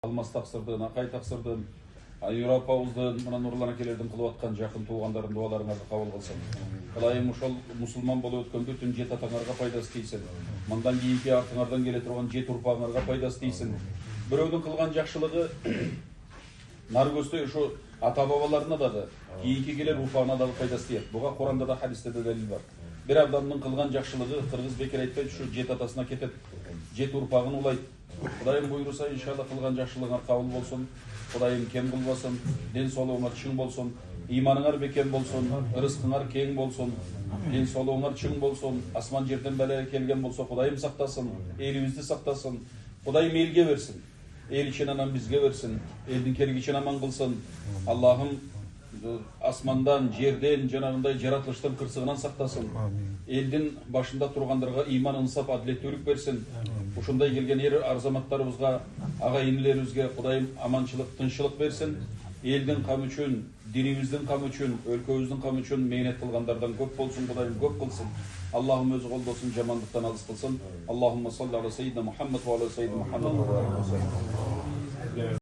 Алмас тақсырдың, Ақай тақсырдың, Европабыздың, мына Нұрлан әкелердің қылып атқан жақын туғандардың дуаларыңарды қабыл қылсын. Құдайым ошол мұсылман болып өткен бүтін жет атаңарға пайдасы тейсін. Мындан кейінгі артыңардан келе тұрған жет ұрпағыңарға пайдасы тейсін. Біреудің қылған жақшылығы наркөсте ушу ата бабаларына дағы, кейінгі келер ұрпағына дағы пайдасы тиеді. Бұға Құранда да, хадисте де дәлел бар. Bir адамның қылған жақшылығы қырғыз бекер айтпайды, şu жет атасына кетеді, жет ұрпағын улайды. Құдайым бұйырса, иншалла қылған жақшылығыңар қабыл болсын, Құдайым кем қылбасын, ден солуыңар шың болсын, иманыңар бекем болсын, ырысқыңар кең болсын, ден солуыңар шың болсын, асман жерден бәле келген болса, Құдайым сақтасын, елімізді сақтасын, Құдайым елге берсін, ел ішін анан бізге берсін, елдің келгішін аман қылсын. Аллахым асмандан, жерден, жанағындай жаратылыштан қырсығынан сақтасын. Елдің башында тұрғандарға иман, ынсап, әділеттілік берсін. Ушундай келген ер арзаматтарыбызға, ағайынлерімізге Құдайым аманшылық, тыншылық берсін. Елдің қамы үшін, диніміздің қамы үшін, өлкөбүздүн қамы үшін мейнет қылғандардан көп болсын, Құдайым көп қылсын. Аллахым өзі қолдасын, жамандықтан алыс қылсын. Аллахумма салли ала сайидна Мухаммад ва ала сайидна Мухаммад.